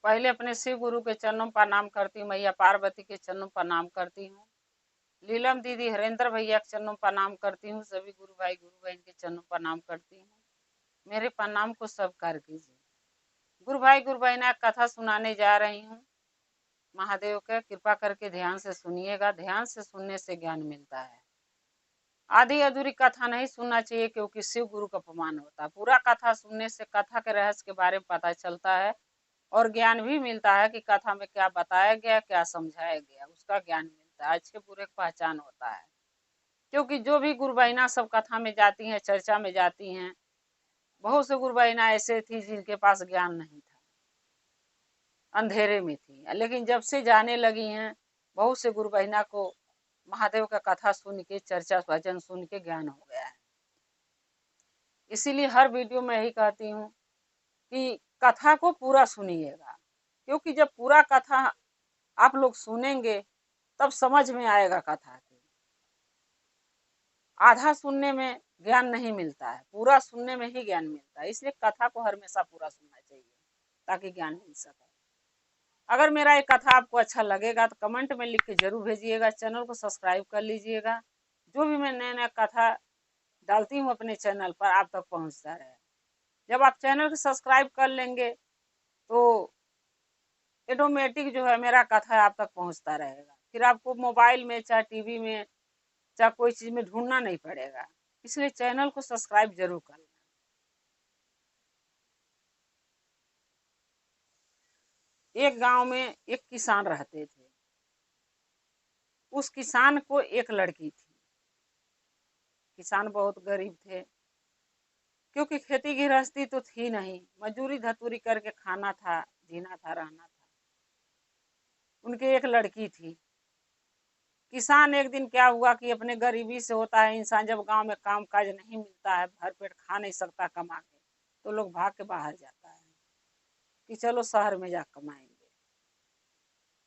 पहले अपने शिव गुरु के चरणों पर प्रणाम करती हूँ, मैया पार्वती के चरणों पर प्रणाम करती हूँ, लीलम दीदी हरेंद्र भैया के चरणों पर प्रणाम करती हूँ, सभी गुरु भाई गुरु बहन के चरणों पर प्रणाम करती हूँ। मेरे प्रणाम को स्वीकार कीजिए। गुरु भाई गुरु बहना कथा सुनाने जा रही हूँ। महादेव का कृपा करके ध्यान से सुनिएगा, ध्यान से सुनने से ज्ञान मिलता है। आधी अधूरी कथा नहीं सुनना चाहिए, क्योंकि शिव गुरु का अपमान होता है। पूरा कथा सुनने से कथा के रहस्य के बारे में पता चलता है और ज्ञान भी मिलता है कि कथा में क्या बताया गया, क्या समझाया गया, उसका ज्ञान मिलता है। अच्छे बुरे की पहचान होता है। क्योंकि जो भी गुरु बहना सब कथा में जाती हैं, चर्चा में जाती हैं, बहुत से गुरु बहना ऐसे थी जिनके पास ज्ञान नहीं था, अंधेरे में थी, लेकिन जब से जाने लगी हैं, बहुत से गुरु बहना को महादेव का कथा सुन के, चर्चा भजन सुन के ज्ञान हो गया है। इसीलिए हर वीडियो में यही कहती हूँ कि कथा को पूरा सुनिएगा, क्योंकि जब पूरा कथा आप लोग सुनेंगे तब समझ में आएगा कथा की। आधा सुनने में ज्ञान नहीं मिलता है, पूरा सुनने में ही ज्ञान मिलता है। इसलिए कथा को हमेशा पूरा सुनना चाहिए ताकि ज्ञान मिल सके। अगर मेरा ये कथा आपको अच्छा लगेगा तो कमेंट में लिख के जरूर भेजिएगा। चैनल को सब्सक्राइब कर लीजिएगा। जो भी मैं नया नया कथा डालती हूँ अपने चैनल पर आप तक पहुँचता रहे। जब आप चैनल को सब्सक्राइब कर लेंगे तो ऑटोमेटिक जो है मेरा कथा आप तक पहुँचता रहेगा। फिर आपको मोबाइल में चाहे टीवी में चाहे कोई चीज़ में ढूंढना नहीं पड़ेगा। इसलिए चैनल को सब्सक्राइब जरूर कर लें। एक गांव में एक किसान रहते थे। उस किसान को एक लड़की थी। किसान बहुत गरीब थे, क्योंकि खेती गृहस्थी तो थी नहीं, मजदूरी धतूरी करके खाना था, जीना था, रहना था। उनके एक लड़की थी। किसान एक दिन क्या हुआ कि अपने गरीबी से होता है इंसान, जब गांव में काम काज नहीं मिलता है, भर पेट खा नहीं सकता कमा के, तो लोग भाग के बाहर जाता है कि चलो शहर में जा कमाएंगे।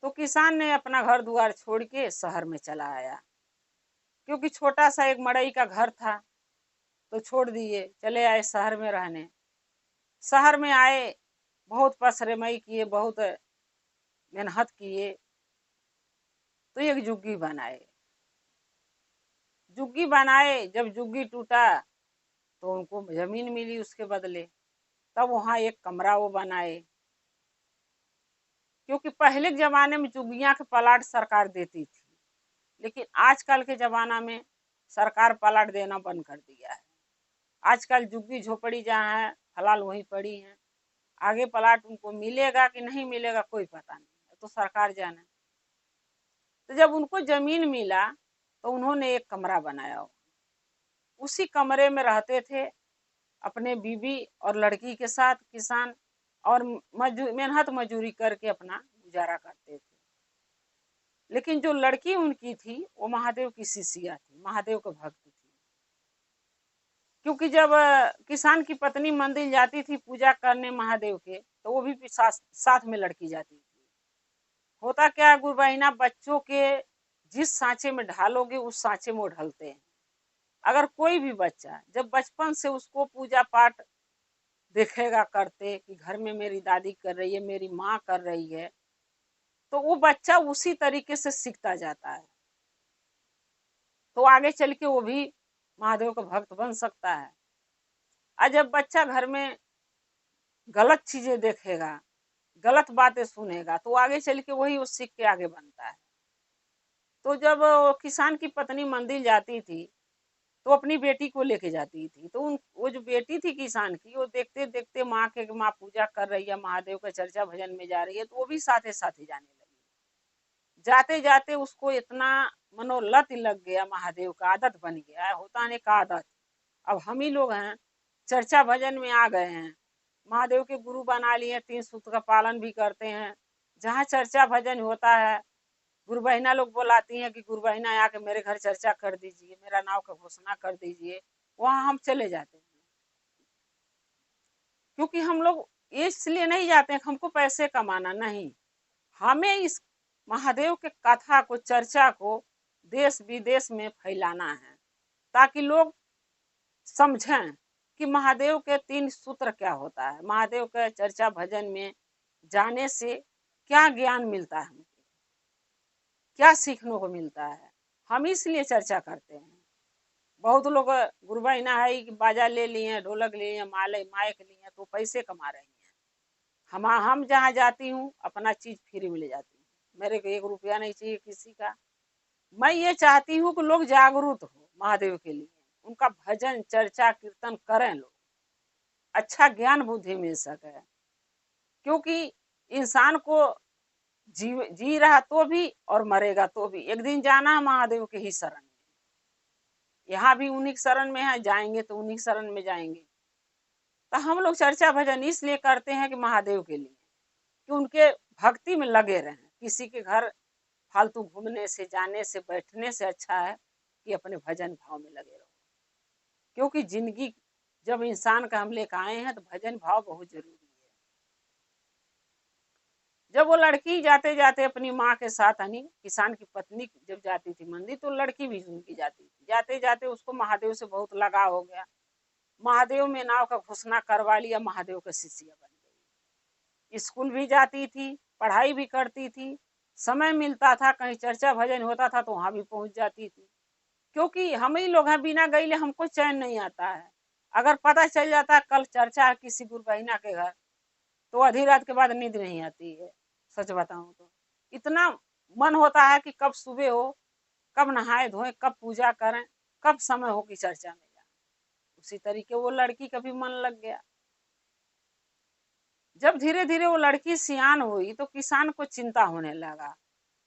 तो किसान ने अपना घर द्वार छोड़ के शहर में चला आया, क्योंकि छोटा सा एक मड़ई का घर था, तो छोड़ दिए, चले आए शहर में रहने। शहर में आए, बहुत पसरेमई किए, बहुत मेहनत किए, तो एक झुग्गी बनाए। झुग्गी बनाए, जब झुग्गी टूटा तो उनको जमीन मिली उसके बदले, तब वहाँ एक कमरा वो बनाए। क्योंकि पहले के जमाने में झुग्गियाँ के प्लाट सरकार देती थी, लेकिन आजकल के जमाना में सरकार प्लाट देना बंद कर दिया है। आजकल झुग्गी झोपड़ी जहाँ है फिलहाल वहीं पड़ी है। आगे प्लाट उनको मिलेगा कि नहीं मिलेगा कोई पता नहीं, तो सरकार जाने। तो जब उनको जमीन मिला तो उन्होंने एक कमरा बनाया। उसी कमरे में रहते थे अपने बीवी और लड़की के साथ किसान, और मेहनत मजूरी करके अपना गुजारा करते थे। लेकिन जो लड़की उनकी थी वो महादेव की शिष्या थी, महादेव के भक्त थी। क्योंकि जब किसान की पत्नी मंदिर जाती थी पूजा करने महादेव के, तो वो भी साथ में लड़की जाती थी। होता क्या है गुरु बहिना, बच्चों के जिस सांचे में ढालोगे उस सांचे में वो ढलते हैं। अगर कोई भी बच्चा जब बचपन से उसको पूजा पाठ देखेगा करते कि घर में मेरी दादी कर रही है, मेरी माँ कर रही है, तो वो बच्चा उसी तरीके से सीखता जाता है, तो आगे चल के वो भी महादेव का भक्त बन सकता है। और जब बच्चा घर में गलत चीजें देखेगा, गलत बातें सुनेगा, तो आगे चल के वही उस सीख के आगे बनता है। तो जब किसान की पत्नी मंदिर जाती थी तो अपनी बेटी को लेके जाती थी, तो वो जो बेटी थी किसान की, वो देखते देखते माँ पूजा कर रही है, महादेव का चर्चा भजन में जा रही है, तो वो भी साथे साथे जाने लगी। जाते जाते उसको इतना मनोलत लग गया, महादेव का आदत बन गया है, होता नहीं का आदत। अब हम ही लोग हैं चर्चा भजन में आ गए हैं, महादेव के गुरु बना लिए, 3 सूत्र का पालन भी करते हैं। जहाँ चर्चा भजन होता है गुरु बहिना लोग बुलाती हैं कि गुरु बहिना आके मेरे घर चर्चा कर दीजिए, मेरा नाम का घोषणा कर दीजिए, वहां हम चले जाते हैं। क्योंकि हम लोग इसलिए नहीं जाते हैं हमको पैसे कमाना नहीं, हमें इस महादेव के कथा को, चर्चा को देश विदेश में फैलाना है, ताकि लोग समझें कि महादेव के 3 सूत्र क्या होता है। महादेव के चर्चा भजन में जाने से क्या ज्ञान मिलता है, हमको क्या सीखने को मिलता है, हम इसलिए चर्चा करते हैं। बहुत लोग गुरु बहिना है कि बाजा ले लिए, ढोलक ले लिए, माले माइक लिए तो पैसे कमा रही हैं। हम जहाँ जाती हूँ अपना चीज फ्री में ले जाती हूँ, मेरे को 1 रुपया नहीं चाहिए किसी का। मैं ये चाहती हूँ कि लोग जागरूक हो महादेव के लिए, उनका भजन चर्चा कीर्तन करें, लोग अच्छा ज्ञान बुद्धि मिल सके। क्योंकि इंसान को जी रहा तो भी और मरेगा तो भी एक दिन जाना है महादेव के ही शरण में। यहाँ भी उन्हीं शरण में है, जाएंगे तो उन्हीं शरण में जाएंगे। तो हम लोग चर्चा भजन इसलिए करते हैं कि महादेव के लिए, कि उनके भक्ति में लगे रहें। किसी के घर फालतू घूमने से, जाने से, बैठने से अच्छा है कि अपने भजन भाव में लगे रहो। क्योंकि जिंदगी जब इंसान का हम लेकर आए हैं तो भजन भाव बहुत जरूरी है। जब वो लड़की जाते जाते अपनी माँ के साथ, यानी किसान की पत्नी जब जाती थी मंदिर, तो लड़की भी उनकी जाती थी। जाते जाते उसको महादेव से बहुत लगाव हो गया, महादेव में नाव का घुसना करवा लिया, महादेव का शिष्य बन गई। स्कूल भी जाती थी, पढ़ाई भी करती थी, समय मिलता था कहीं चर्चा भजन होता था तो वहां भी पहुंच जाती थी। क्योंकि हम ही लोग हैं, बिना गईले हमको चैन नहीं आता है। अगर पता चल जाता है कल चर्चा है किसी गुरु बहिना के घर, तो आधी रात के बाद नींद नहीं आती है। सच बताऊं तो इतना मन होता है कि कब सुबह हो, कब नहाए धोए, कब पूजा करें, कब समय हो कि चर्चा में जाए। उसी तरीके वो लड़की का भी मन लग गया। जब धीरे धीरे वो लड़की सियान हुई तो किसान को चिंता होने लगा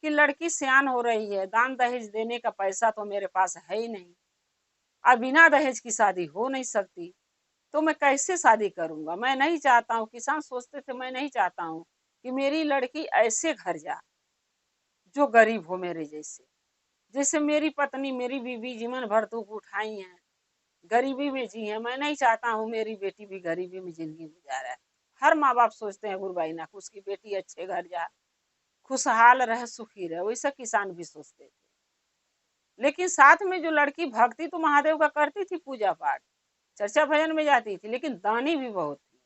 कि लड़की सियान हो रही है, दान दहेज देने का पैसा तो मेरे पास है ही नहीं, अब बिना दहेज की शादी हो नहीं सकती, तो मैं कैसे शादी करूंगा। मैं नहीं चाहता हूँ, किसान सोचते थे, मैं नहीं चाहता हूँ कि मेरी लड़की ऐसे घर जा जो गरीब हो मेरे जैसे। जैसे मेरी पत्नी मेरी बीवी जीवन भर दुख उठाई है, गरीबी में जी है, मैं नहीं चाहता हूँ मेरी बेटी भी गरीबी में जिंदगी गुजारा है। हर माँ बाप सोचते हैं गुरबाई ना उसकी बेटी अच्छे घर जा, खुशहाल रहे, सुखी रहे, वैसा किसान भी सोचते थे। लेकिन साथ में जो लड़की भक्ति तो महादेव का करती थी, पूजा पाठ चर्चा भजन में जाती थी, लेकिन दानी भी बहुत थी।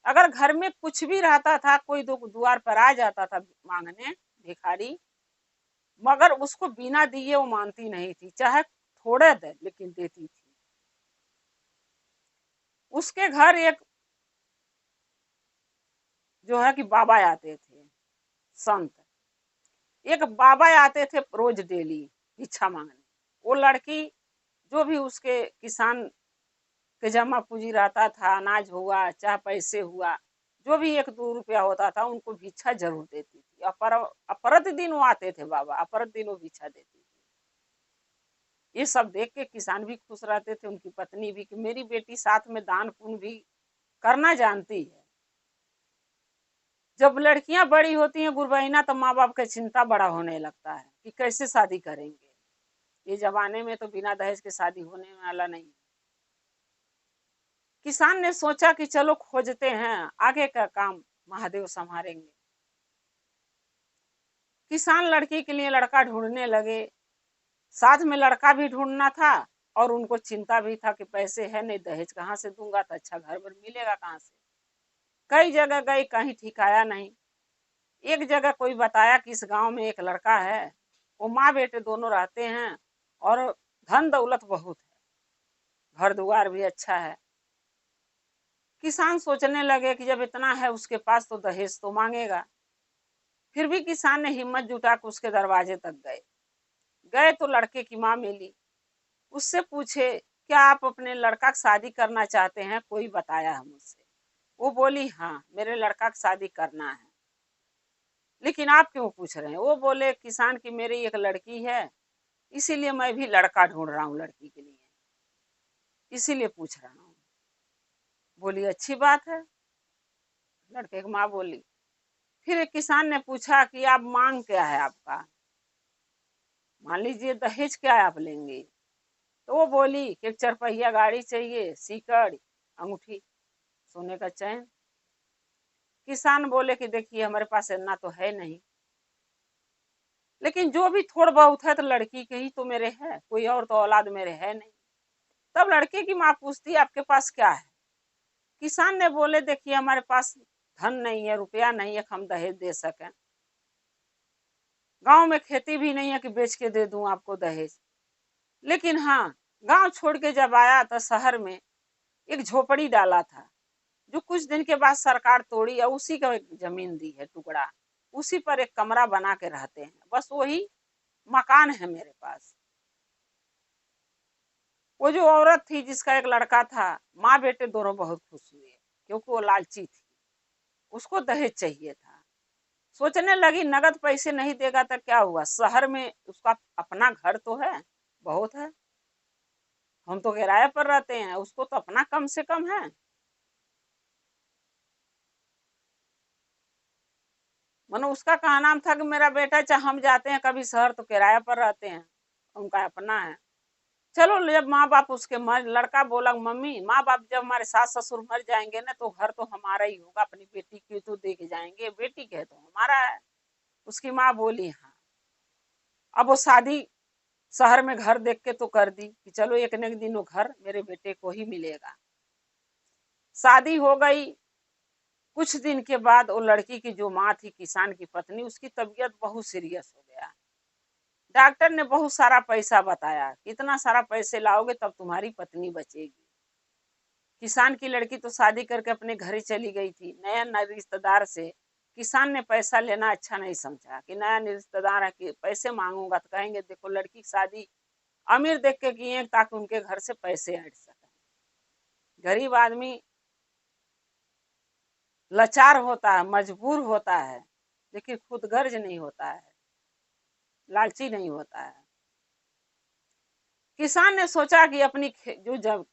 अगर घर में कुछ भी रहता था, कोई द्वार पर आ जाता था मांगने, भिखारी, मगर उसको बिना दिए वो मानती नहीं थी, चाहे थोड़े दे लेकिन देती थी। उसके घर एक जो है कि बाबा आते थे, संत, एक बाबा आते थे रोज डेली भिक्षा मांगने। वो लड़की जो भी उसके किसान के जमा पूंजी रहता था, अनाज हुआ चाहे पैसे हुआ, जो भी 1-2 रुपया होता था, उनको भिक्षा जरूर देती थी। अपरत दिन वो आते थे बाबा, अपरत दिन वो भिक्षा देती थी। ये सब देख के किसान भी खुश रहते थे, उनकी पत्नी भी, कि मेरी बेटी साथ में दान पुण्य भी करना जानती है। जब लड़कियां बड़ी होती हैं गुरबहिना, तो माँ बाप का चिंता बड़ा होने लगता है कि कैसे शादी करेंगे। ये जमाने में तो बिना दहेज के शादी होने वाला नहीं। किसान ने सोचा कि चलो खोजते हैं, आगे का काम महादेव संभालेंगे। किसान लड़की के लिए लड़का ढूंढने लगे, साथ में लड़का भी ढूंढना था, और उनको चिंता भी था कि पैसे है नहीं, दहेज कहाँ से दूंगा, तो अच्छा घर पर मिलेगा कहाँ से। कई जगह गई, कहीं ठिकाया नहीं। एक जगह कोई बताया कि इस गांव में एक लड़का है, वो माँ बेटे दोनों रहते हैं और धन दौलत बहुत है, घर द्वार भी अच्छा है। किसान सोचने लगे कि जब इतना है उसके पास तो दहेज तो मांगेगा। फिर भी किसान ने हिम्मत जुटा कर उसके दरवाजे तक गए। गए तो लड़के की माँ मिली, उससे पूछे क्या आप अपने लड़का की शादी करना चाहते हैं, कोई बताया है मुझसे। वो बोली हाँ मेरे लड़का की शादी करना है, लेकिन आप क्यों पूछ रहे हैं। वो बोले किसान की मेरी एक लड़की है, इसीलिए मैं भी लड़का ढूंढ रहा हूँ लड़की के लिए, इसीलिए पूछ रहा हूँ। बोली अच्छी बात है, लड़के की माँ बोली। फिर एक किसान ने पूछा कि आप मांग क्या है आपका, मान लीजिए दहेज क्या आप लेंगे। तो वो बोली कि एक 4 पहिया गाड़ी चाहिए, सीकड़, अंगूठी, सोने का चैन। किसान बोले कि देखिए हमारे पास इतना तो है नहीं, लेकिन जो भी थोड़ा बहुत है तो लड़की के ही तो मेरे है, कोई और तो औलाद मेरे है नहीं। तब लड़के की माँ पूछती आपके पास क्या है। किसान ने बोले देखिए हमारे पास धन नहीं है, रुपया नहीं है कि हम दहेज दे सकें। गांव में खेती भी नहीं है कि बेच के दे दूं आपको दहेज। लेकिन हाँ, गांव छोड़ के जब आया तो शहर में एक झोपड़ी डाला था, जो कुछ दिन के बाद सरकार तोड़ी और उसी का एक जमीन दी है टुकड़ा, उसी पर एक कमरा बना के रहते हैं, बस वही मकान है मेरे पास। वो जो औरत थी जिसका एक लड़का था, माँ बेटे दोनों बहुत खुश हुए क्योंकि वो लालची थी, उसको दहेज चाहिए था। सोचने लगी नगद पैसे नहीं देगा तो क्या हुआ, शहर में उसका अपना घर तो है, बहुत है, हम तो किराए पर रहते हैं, उसको तो अपना कम से कम है। मनो उसका कहा नाम था कि मेरा बेटा, चाहे हम जाते हैं कभी शहर तो किराए पर रहते हैं, उनका अपना है। चलो जब माँ बाप उसके मर, लड़का बोला मम्मी माँ बाप जब हमारे सास ससुर मर जाएंगे ना तो घर तो हमारा ही होगा, अपनी बेटी की तो दे के जाएंगे, बेटी के तो हमारा है। उसकी माँ बोली हाँ। अब वो शादी शहर में घर देख के तो कर दी कि चलो एक न एक दिन वो घर मेरे बेटे को ही मिलेगा। शादी हो गई। कुछ दिन के बाद वो लड़की की जो माँ थी, किसान की पत्नी, उसकी तबीयत बहुत सीरियस हो गया। डॉक्टर ने बहुत सारा पैसा बताया, कितना सारा पैसे लाओगे तब तुम्हारी पत्नी बचेगी। किसान की लड़की तो शादी करके अपने घर ही चली गई थी। नया नया रिश्तेदार से किसान ने पैसा लेना अच्छा नहीं समझा कि नया रिश्तेदार है कि पैसे मांगूंगा तो कहेंगे देखो लड़की की शादी अमीर देख के किए ताकि उनके घर से पैसे हट सके। गरीब आदमी लाचार होता है, मजबूर होता है, लेकिन खुदगर्ज नहीं होता है, लालची नहीं होता है। किसान ने सोचा कि अपनी जो जब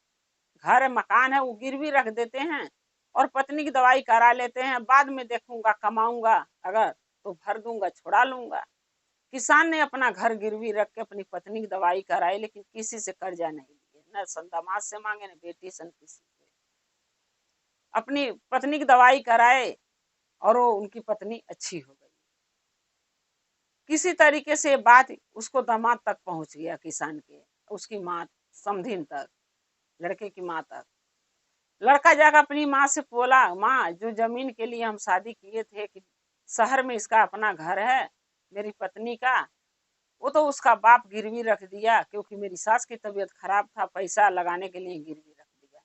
घर मकान है वो गिरवी रख देते हैं और पत्नी की दवाई करा लेते हैं, बाद में देखूंगा कमाऊंगा अगर तो भर दूंगा, छुड़ा लूंगा। किसान ने अपना घर गिरवी रख के अपनी पत्नी की दवाई कराई, लेकिन किसी से कर्जा नहीं लिए, न दामाद से मांगे न बेटी से, किसी से। अपनी पत्नी की दवाई कराए और वो उनकी पत्नी अच्छी हो गई। किसी तरीके से बात उसको दामाद तक पहुंच गया, किसान के, उसकी माँ समधिन तक, लड़के की माँ तक। लड़का जाकर अपनी माँ से बोला माँ, जो जमीन के लिए हम शादी किए थे कि शहर में इसका अपना घर है मेरी पत्नी का, वो तो उसका बाप गिरवी रख दिया क्योंकि मेरी सास की तबीयत खराब था, पैसा लगाने के लिए गिरवी रख दिया।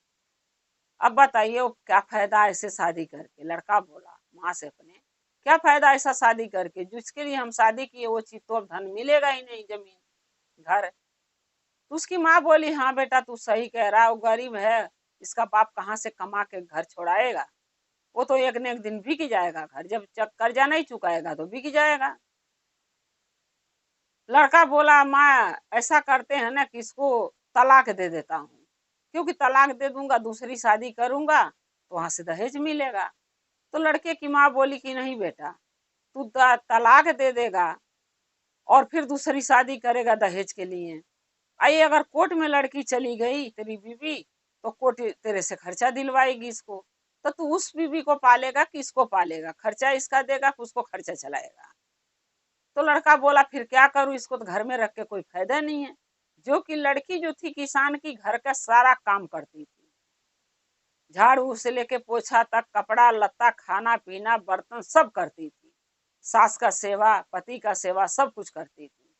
अब बताइए वो क्या फायदा ऐसे शादी करके। लड़का बोला माँ से अपने, क्या फायदा ऐसा शादी करके, जिसके लिए हम शादी किए वो चीज तो अब धन मिलेगा ही नहीं, जमीन घर। तो उसकी माँ बोली हाँ बेटा तू सही कह रहा है, वो गरीब है, इसका बाप कहाँ से कमा के घर छोड़ाएगा, वो तो एक न एक दिन बिक जाएगा घर, जब कर्जा नहीं चुकाएगा तो बिक जाएगा। लड़का बोला माँ ऐसा करते हैं ना कि इसको तलाक दे देता हूँ, क्योंकि तलाक दे दूंगा दूसरी शादी करूंगा तो वहां से दहेज मिलेगा। तो लड़के की माँ बोली कि नहीं बेटा, तू तलाक दे देगा और फिर दूसरी शादी करेगा दहेज के लिए, आई अगर कोर्ट में लड़की चली गई तेरी बीवी तो कोर्ट तेरे से खर्चा दिलवाएगी इसको, तो तू उस बीवी को पालेगा कि इसको पालेगा, खर्चा इसका देगा कि उसको खर्चा चलाएगा। तो लड़का बोला फिर क्या करूं, इसको तो घर में रख के कोई फायदा नहीं है। जो कि लड़की जो थी किसान की, घर का सारा काम करती थी, झाड़ू से लेके पोछा तक, कपड़ा लत्ता, खाना पीना, बर्तन सब करती थी, सास का सेवा, पति का सेवा, सब कुछ करती थी।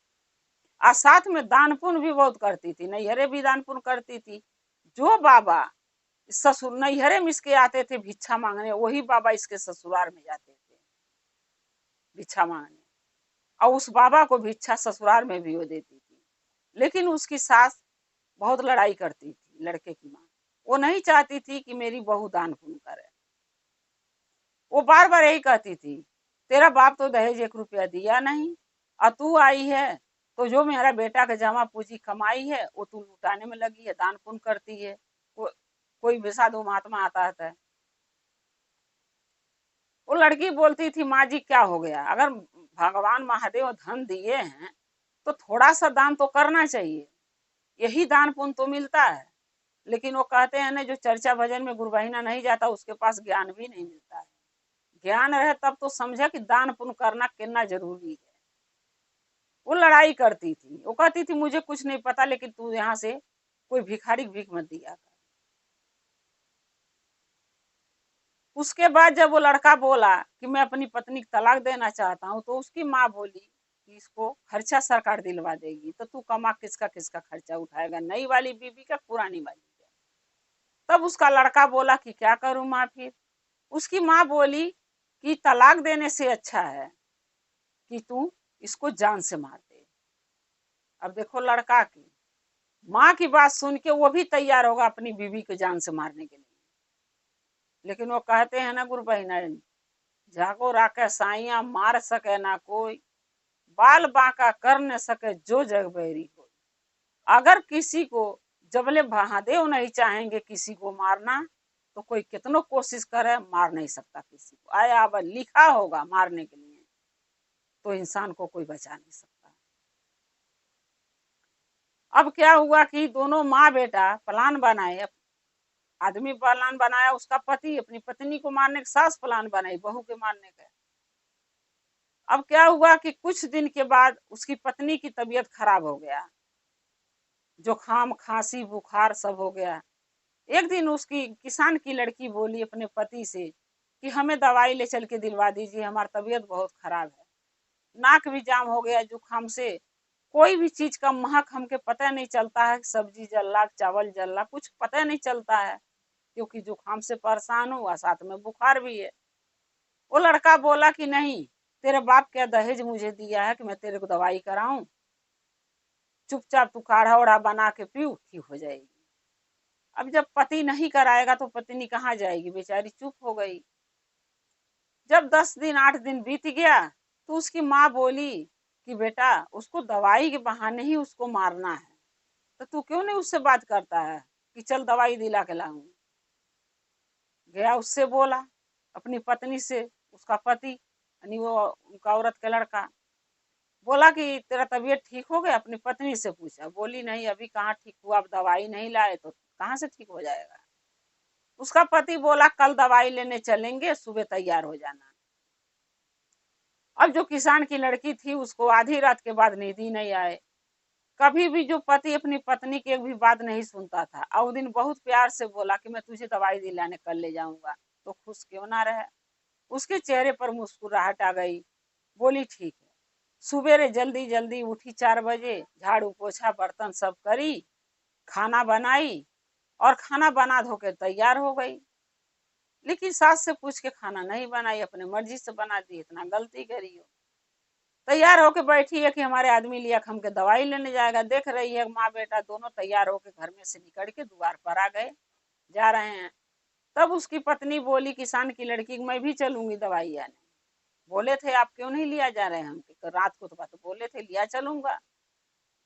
और साथ में दान पुण्य भी बहुत करती थी, नैहरे भी दान पुण्य करती थी। जो बाबा ससुर नैहरे में इसके आते थे भिक्षा मांगने, वही बाबा इसके ससुराल में जाते थे भिक्षा मांगने, और उस बाबा को भिक्षा ससुराल में भी वो देती थी। लेकिन उसकी सास बहुत लड़ाई करती थी, लड़के की माँ, वो नहीं चाहती थी कि मेरी बहू दान पुण्य करे। वो बार बार यही कहती थी तेरा बाप तो दहेज 1 रुपया दिया नहीं, और तू आई है तो जो मेरा बेटा का जमा पूंजी कमाई है वो तू लुटाने में लगी है, दान पुण्य करती है। कोई भी साधु महात्मा आता है। वो लड़की बोलती थी माँ जी क्या हो गया, अगर भगवान महादेव धन दिए हैं तो थोड़ा सा दान तो करना चाहिए, यही दान पुण्य तो मिलता है। लेकिन वो कहते हैं ना जो चर्चा भजन में गुरुबहिना नहीं जाता उसके पास ज्ञान भी नहीं मिलता है। ज्ञान रहे तब तो समझे कि दान पुण्य करना कितना जरूरी है। वो लड़ाई करती थी, वो कहती थी मुझे कुछ नहीं पता, लेकिन तू यहाँ से कोई भिखारी भीख मत दिया कर। उसके बाद जब वो लड़का बोला कि मैं अपनी पत्नी को तलाक देना चाहता हूँ, तो उसकी माँ बोली कि इसको खर्चा सरकार दिलवा देगी, तो तू कमा किसका किसका खर्चा उठाएगा, नई वाली बीबी का पुरानी वाली का। तब उसका लड़का बोला कि क्या करूं माँ फिर। उसकी माँ बोली कि तलाक देने से अच्छा है कि तू इसको जान से मार दे। अब देखो लड़का की माँ की बात सुन के वो भी तैयार होगा अपनी बीवी को जान से मारने के लिए। लेकिन वो कहते हैं ना गुरु बहिना, जागो राके साइया मार सके ना कोई, बाल बांका कर न सके जो जग बैरी हो। अगर किसी को जबले महादेव नहीं चाहेंगे किसी को मारना, तो कोई कितनो कोशिश करे मार नहीं सकता किसी को। आया अब लिखा होगा मारने के लिए, तो इंसान को कोई बचा नहीं सकता। अब क्या हुआ कि दोनों माँ बेटा प्लान बनाए। आदमी प्लान बनाया, उसका पति अपनी पत्नी को मारने का, सास प्लान बनाई बहू के मारने का। अब क्या हुआ कि कुछ दिन के बाद उसकी पत्नी की तबीयत खराब हो गया, जुकाम खांसी बुखार सब हो गया। एक दिन उसकी किसान की लड़की बोली अपने पति से कि हमें दवाई ले चल के दिलवा दीजिए, हमारी तबीयत बहुत खराब है, नाक भी जाम हो गया जुकाम से, कोई भी चीज का महक हमके पता नहीं चलता है, सब्जी जल्ला चावल जल्ला कुछ पता नहीं चलता है, क्योंकि जुकाम से परेशान हुआ, साथ में बुखार भी है। वो लड़का बोला कि नहीं, तेरे बाप क्या दहेज मुझे दिया है कि मैं तेरे को दवाई कराऊं, चुपचाप तू काढ़ा ओढ़ा बना के पीऊ, ठीक हो जाएगी। अब जब पति नहीं कराएगा तो पत्नी कहाँ जाएगी, बेचारी चुप हो गई। जब 10 दिन 8 दिन बीत गया, तो उसकी माँ बोली कि बेटा उसको दवाई के बहाने ही उसको मारना है, तो तू क्यों नहीं उससे बात करता है कि चल दवाई दिला के लाऊं। गया उससे बोला अपनी पत्नी से, उसका पति यानी वो उनका औरत का लड़का बोला कि तेरा तबीयत ठीक हो गया। अपनी पत्नी से पूछा, बोली नहीं अभी कहाँ ठीक हुआ, अब दवाई नहीं लाए तो कहाँ से ठीक हो जाएगा। उसका पति बोला कल दवाई लेने चलेंगे, सुबह तैयार हो जाना। अब जो किसान की लड़की थी उसको आधी रात के बाद नींद ही नहीं आए। कभी भी जो पति अपनी पत्नी की एक भी बात नहीं सुनता था, और उस दिन बहुत प्यार से बोला कि मैं तुझे दवाई दिलाने कल ले जाऊंगा, तो खुश क्यों ना रहे। उसके चेहरे पर मुस्कुराहट आ गई। बोली ठीक है। सुबेरे जल्दी जल्दी उठी 4 बजे, झाड़ू पोछा बर्तन सब करी, खाना बनाई, और खाना बना धो के तैयार हो गई। लेकिन सास से पूछ के खाना नहीं बनाई, अपने मर्जी से बना दी, इतना गलती करी हो। तैयार होके बैठी है कि हमारे आदमी लिया हमके दवाई लेने जाएगा। देख रही है माँ बेटा दोनों तैयार होके घर में से निकल के द्वार पर आ गए, जा रहे हैं। तब उसकी पत्नी बोली किसान की लड़की, मैं भी चलूंगी दवाई आने। बोले थे आप क्यों नहीं लिया जा रहे हैं, हम रात को तो बात बोले थे लिया चलूंगा।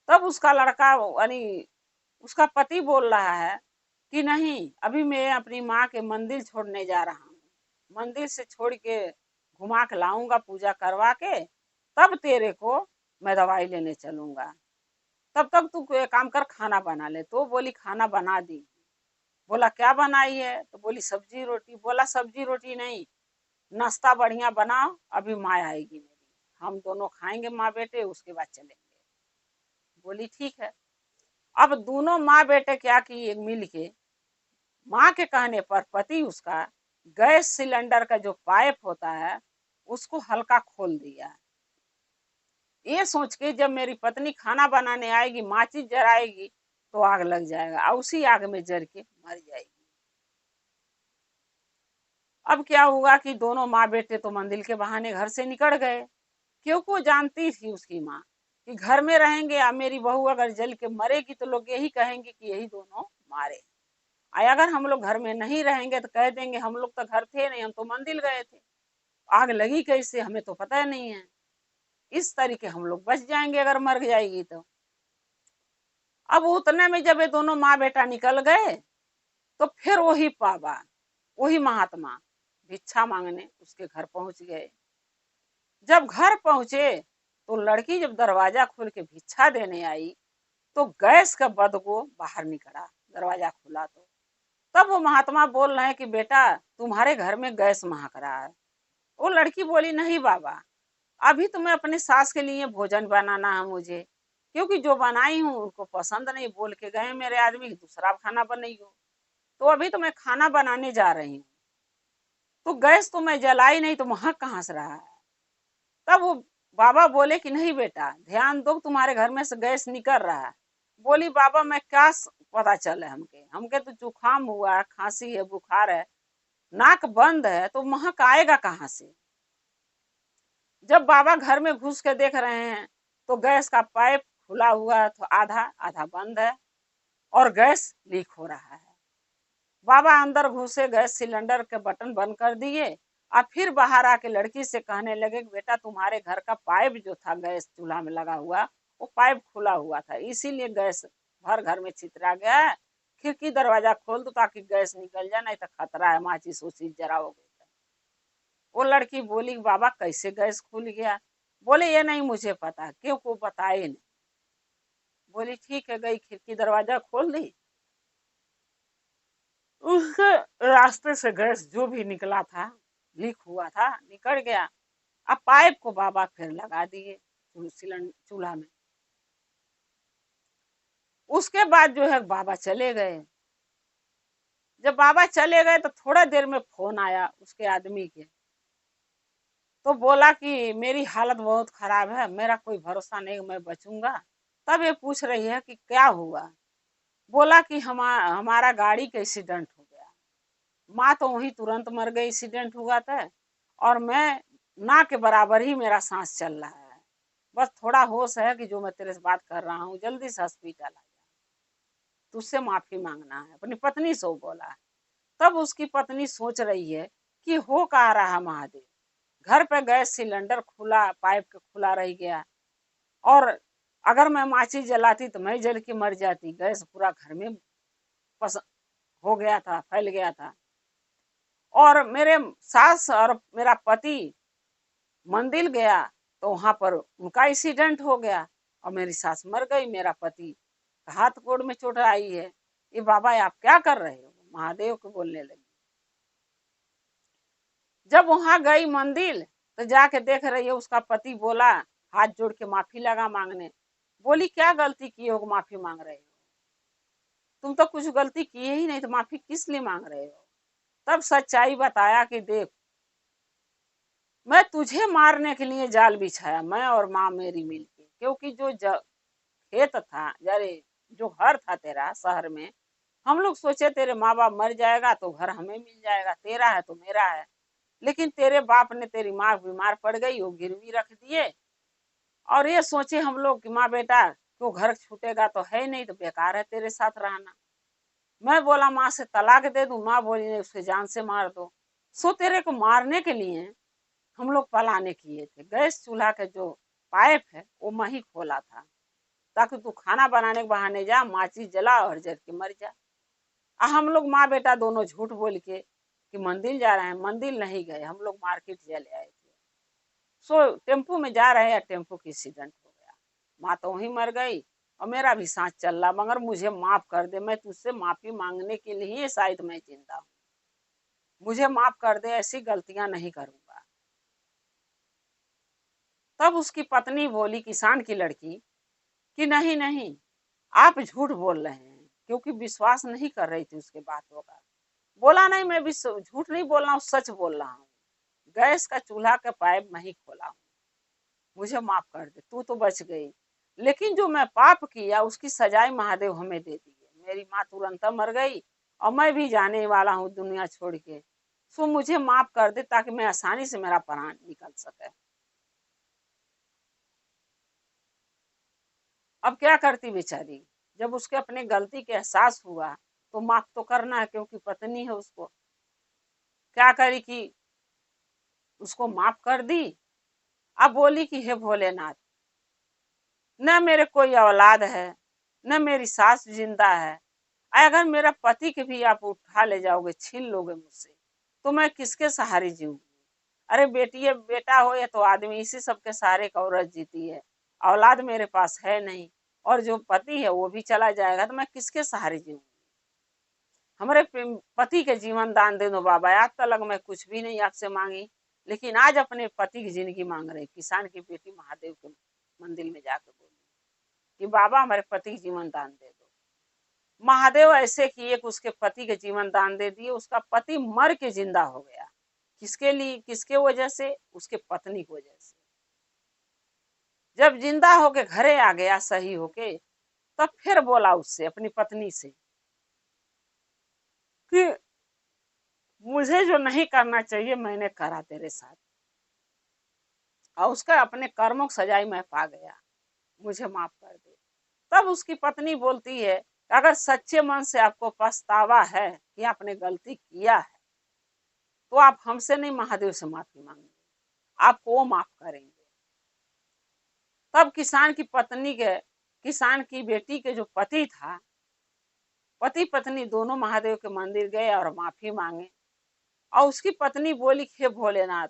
तब उसका लड़का यानी उसका पति बोल रहा है कि नहीं, अभी मैं अपनी माँ के मंदिर छोड़ने जा रहा हूँ, मंदिर से छोड़ के घुमा के लाऊंगा पूजा करवा के, तब तेरे को मैं दवाई लेने चलूंगा। तब तक तू एक काम कर खाना बना ले। तो बोली खाना बना दी। बोला क्या बनाई है, तो बोली सब्जी रोटी। बोला सब्जी रोटी नहीं, नाश्ता बढ़िया बनाओ, अभी माँ आएगी मेरी, हम दोनों खाएंगे माँ बेटे, उसके बाद चलेंगे। बोली ठीक है। अब दोनों माँ बेटे क्या किए, मिल के माँ के कहने पर पति उसका गैस सिलेंडर का जो पाइप होता है उसको हल्का खोल दिया, ये सोच के जब मेरी पत्नी खाना बनाने आएगी माचिस जलाएगी तो आग लग जाएगा, और उसी आग में जल के मर जाएगी। अब क्या हुआ कि दोनों माँ बेटे तो मंदिर के बहाने घर से निकल गए, क्योंकि वो जानती थी उसकी माँ कि घर में रहेंगे या मेरी बहू अगर जल के मरेगी तो लोग यही कहेंगे कि यही दोनों मारे। अगर हम लोग घर में नहीं रहेंगे तो कह देंगे हम लोग तो घर थे नहीं, हम तो मंदिर गए थे, आग लगी कैसे हमें तो पता नहीं है। इस तरीके हम लोग बच जाएंगे अगर मर जाएगी तो। अब उतने में जब ये दोनों माँ बेटा निकल गए, तो फिर वही बाबा, वही महात्मा भिक्षा मांगने उसके घर पहुंच गए। जब घर पहुंचे तो लड़की जब दरवाजा खोल के भिक्षा देने आई तो गैस का बदबू बाहर निकला, दरवाजा खुला तो। तब वो महात्मा बोल रहे हैं कि बेटा तुम्हारे घर में गैस महक रहा है। वो लड़की बोली नहीं बाबा, अभी तो मैं अपने सास के लिए भोजन बनाना है मुझे, क्योंकि जो बनाई हूँ उनको पसंद नहीं, बोल के गए मेरे आदमी दूसरा खाना बनाइयो, तो अभी तो मैं खाना बनाने जा रही हूँ। तो गैस तो मैं जलाई नहीं, तो महक कहाँ से रहा है। तब वो बाबा बोले कि नहीं बेटा ध्यान दो, तुम्हारे घर में से गैस निकल रहा है। बोली बाबा मैं क्या पता चले हमके हमके तो जुकाम हुआ है, खांसी है, बुखार है, नाक बंद है, तो महक आएगा कहाँ से। जब बाबा घर में घुस के देख रहे हैं तो गैस का पाइप खुला हुआ है, तो आधा आधा बंद है और गैस लीक हो रहा है। बाबा अंदर घुसे, गैस सिलेंडर के बटन बंद कर दिए और फिर बाहर आके लड़की से कहने लगे कि बेटा तुम्हारे घर का पाइप जो था गैस चूल्हा में लगा हुआ, वो पाइप खुला हुआ था, इसीलिए गैस भर घर में छितरा गया है। खिड़की दरवाजा खोल दो ताकि गैस निकल जाए, नहीं तो खतरा है माचिस उचिस जराओगे। वो लड़की बोली बाबा कैसे गैस खुल गया। बोले ये नहीं मुझे पता, क्यों को बताए नहीं। बोली ठीक है, गई खिड़की दरवाजा खोल दी, उसके रास्ते से गैस जो भी निकला था, लीक हुआ था, निकल गया। अब पाइप को बाबा फिर लगा दिए चूल्हा में। उसके बाद जो है बाबा चले गए। जब बाबा चले गए तो थोड़ा देर में फोन आया उसके आदमी के, तो बोला कि मेरी हालत बहुत खराब है, मेरा कोई भरोसा नहीं मैं बचूंगा। तब ये पूछ रही है कि क्या हुआ। बोला कि हमारा गाड़ी का एक्सीडेंट हो गया। माँ तो वहीं तुरंत मर गई, एक्सीडेंट हुआ था, और मैं ना के बराबर ही मेरा सांस चल रहा है, बस थोड़ा होश है कि जो मैं तेरे से बात कर रहा हूँ, जल्दी से हॉस्पिटल आ जा, तुझसे माफी मांगना है। अपनी पत्नी से बोला। तब उसकी पत्नी सोच रही है कि हो कहा रहा महादेव, घर पे गैस सिलेंडर खुला, पाइप के खुला रह गया, और अगर मैं माचिस जलाती तो मैं जल के मर जाती। गैस पूरा घर में पस हो गया था, फैल गया था। और मेरे सास और मेरा पति मंदिर गया तो वहां पर उनका एक्सीडेंट हो गया और मेरी सास मर गई, मेरा पति हाथ गोड़ में चोट आई है। ये बाबा आप क्या कर रहे हो। महादेव को बोलने लगी। जब वहां गई मंदिर तो जाके देख रही है, उसका पति बोला, हाथ जोड़ के माफी लगा मांगने। बोली क्या गलती की हो माफी मांग रहे हो, तुम तो कुछ गलती किए ही नहीं, तो माफी किस लिए मांग रहे हो। तब सच्चाई बताया कि देख मैं तुझे मारने के लिए जाल बिछाया, मैं और माँ मेरी मिलके, क्योंकि जो खेत था जरे जो घर था तेरा शहर में, हम लोग सोचे तेरे माँ बाप मर जाएगा तो घर हमें मिल जाएगा, तेरा है तो मेरा है। लेकिन तेरे बाप ने तेरी माँ बीमार पड़ गई, वो गिरवी रख दिए, और ये सोचे हम लोग कि माँ बेटा तो घर छूटेगा तो है नहीं, तो बेकार है तेरे साथ रहना। मैं बोला माँ से तलाक दे दूं, माँ बोली नहीं उसके जान से मार दो। सो तेरे को मारने के लिए हम लोग पलाने किए थे। गैस चूल्हा का जो पाइप है वो मैं ही खोला था, ताकि तू खाना बनाने के बहाने जा, माचिस जला और जल के मर जा। हम लोग माँ बेटा दोनों झूठ बोल के कि मंदिर जा रहे हैं, मंदिर नहीं गए, हम लोग मार्केट चले आए थे। सो टेम्पू में जा रहे हैं, टेम्पू की एक्सीडेंट हो गया, माँ तो वहीं मर गई और मेरा भी सांस चल रहा। मगर मुझे माफ कर दे, मैं तुझसे माफी मांगने के लिए शायद मैं जिंदा हूँ, मुझे माफ कर दे, ऐसी गलतियां नहीं करूंगा। तब उसकी पत्नी बोली, किसान की लड़की, कि नहीं नहीं आप झूठ बोल रहे हैं, क्योंकि विश्वास नहीं कर रही थी उसके बातों का। बोला नहीं मैं भी झूठ नहीं बोल रहा हूँ, सच बोल रहा हूँ, गैस का चूल्हा का पाइप मैं ही खोला हूँ, मुझे माफ कर दे, तू तो बच गई। लेकिन जो मैं पाप किया उसकी सजाए महादेव हमें दे दी है। मेरी माँ तुरंत मर गई और मैं भी जाने वाला हूँ दुनिया छोड़ के, सो मुझे माफ कर दे ताकि मैं आसानी से मेरा प्राण निकल सके। अब क्या करती बेचारी, जब उसके अपने गलती के एहसास हुआ तो माफ तो करना है, क्योंकि पत्नी है उसको। क्या करी कि उसको माफ कर दी। अब बोली कि हे भोलेनाथ, न मेरे कोई औलाद है, न मेरी सास जिंदा है, अगर मेरा पति के भी आप उठा ले जाओगे, छीन लोगे मुझसे, तो मैं किसके सहारे जीऊंगी। अरे बेटी बेटा हो या तो आदमी, इसी सबके सहारे का औरत जीती है। औलाद मेरे पास है नहीं, और जो पति है वो भी चला जाएगा, तो मैं किसके सहारे जीऊंगी। हमारे पति के जीवन दान दे दो बाबा। आज तक मैं कुछ भी नहीं आपसे मांगी, लेकिन आज अपने पति की जिंदगी मांग रही। किसान की बेटी महादेव के मंदिर में जाकर बोली कि बाबा हमारे पति की जीवन दान दे दो। महादेव ऐसे किए कि उसके पति के जीवन दान दे दिए, उसका पति मर के जिंदा हो गया। किसके लिए, किसके वजह से? उसके पत्नी की वजह से। जब जिंदा होके घरे आ गया सही होके, तब फिर बोला उससे, अपनी पत्नी से, कि मुझे जो नहीं करना चाहिए मैंने करा तेरे साथ, और उसका अपने कर्मों की सजाई मैं पा गया, मुझे माफ कर दे। तब उसकी पत्नी बोलती है, अगर सच्चे मन से आपको पछतावा है कि आपने गलती किया है, तो आप हमसे नहीं महादेव से माफी मांगेंगे, आपको वो माफ करेंगे। तब किसान की पत्नी के, किसान की बेटी के जो पति था, पति पत्नी दोनों महादेव के मंदिर गए और माफी मांगे। और उसकी पत्नी बोली, हे भोलेनाथ,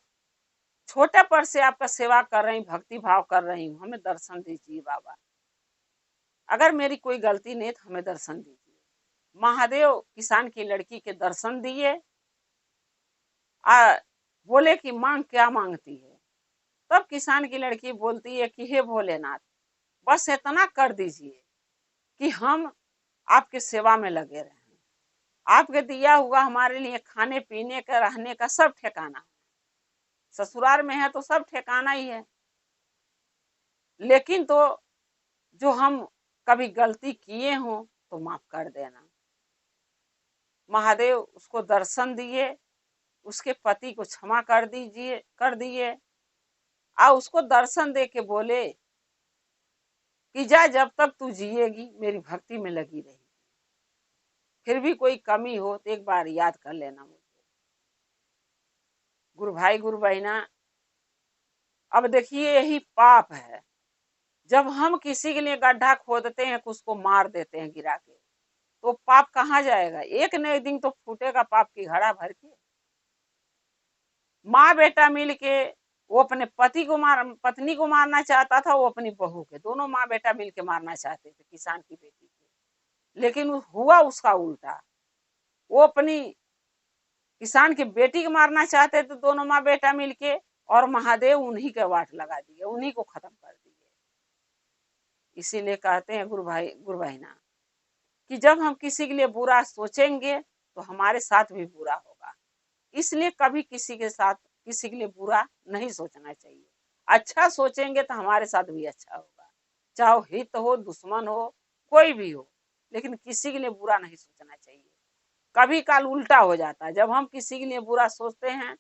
छोटे पर से आपका सेवा कर रही, भक्ति भाव कर रही हूँ, हमें दर्शन दीजिए बाबा, अगर मेरी कोई गलती नहीं तो हमें दर्शन दीजिए। महादेव किसान की लड़की के दर्शन दिए। बोले कि मांग, क्या मांगती है? तब किसान की लड़की बोलती है कि हे भोलेनाथ, बस इतना कर दीजिए कि हम आपके सेवा में लगे रहें, आपके दिया हुआ हमारे लिए खाने पीने का, रहने का सब ठिकाना, ससुराल में है तो सब ठिकाना ही है, लेकिन तो जो हम कभी गलती किए हों तो माफ कर देना। महादेव उसको दर्शन दिए, उसके पति को क्षमा कर दिए, और उसको दर्शन दे के बोले कि जा, जब तक तू जिएगी मेरी भक्ति में लगी रहेगी, फिर भी कोई कमी हो तो एक बार याद कर लेना मुझे। गुरु भाई गुरु बहना, अब देखिए यही पाप है, जब हम किसी के लिए गड्ढा खोदते हैं, उसको मार देते हैं गिरा के, तो पाप कहाँ जाएगा? एक न एक दिन तो फूटेगा पाप की घड़ा भर के। माँ बेटा मिल के, वो अपने पत्नी को मारना चाहता था, वो अपनी बहू के, दोनों माँ बेटा मिल के मारना चाहते थे किसान की बेटी को, लेकिन हुआ उसका उल्टा। वो अपनी किसान की बेटी को मारना चाहते थे दोनों माँ बेटा मिलके, और महादेव उन्हीं के वाट लगा दिए, उन्हीं को खत्म कर दिए। इसीलिए कहते हैं गुरु भाई गुरु बहना, कि जब हम किसी के लिए बुरा सोचेंगे तो हमारे साथ भी बुरा होगा। इसलिए कभी किसी के साथ, किसी के लिए बुरा नहीं सोचना चाहिए। अच्छा सोचेंगे तो हमारे साथ भी अच्छा होगा, चाहे हित हो, दुश्मन हो, कोई भी हो, लेकिन किसी के लिए बुरा नहीं सोचना चाहिए। कभी काल उल्टा हो जाता है, जब हम किसी के लिए बुरा सोचते हैं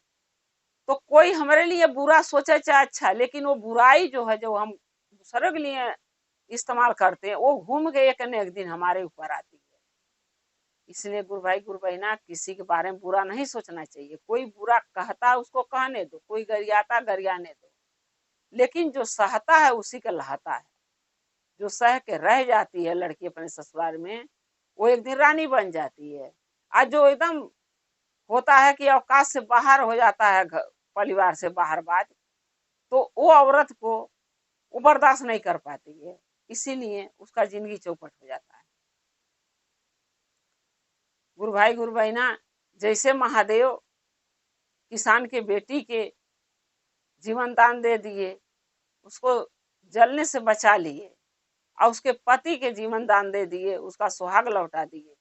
तो कोई हमारे लिए बुरा सोचे चाहे अच्छा, लेकिन वो बुराई जो है, जो हम दूसरों के लिए इस्तेमाल करते हैं, वो घूम के एक न एक दिन हमारे ऊपर आती है। इसलिए गुरु भाई गुरु बहना, किसी के बारे में बुरा नहीं सोचना चाहिए। कोई बुरा कहता है उसको कहने दो, कोई गरियाता गरियाने दो, लेकिन जो सहता है उसी का लहाता है। जो सह के रह जाती है लड़की अपने ससुराल में, वो एक दिन रानी बन जाती है। आज जो एकदम होता है कि अवकाश से बाहर हो जाता है, परिवार से बाहर बात, तो वो औरत को वो बर्दाश्त नहीं कर पाती है, इसीलिए उसका जिंदगी चौपट हो जाता है। गुरु भाई गुरु बहना, जैसे महादेव किसान के बेटी के जीवन दान दे दिए, उसको जलने से बचा लिए, और उसके पति के जीवन दान दे दिए, उसका सुहाग लौटा दिए,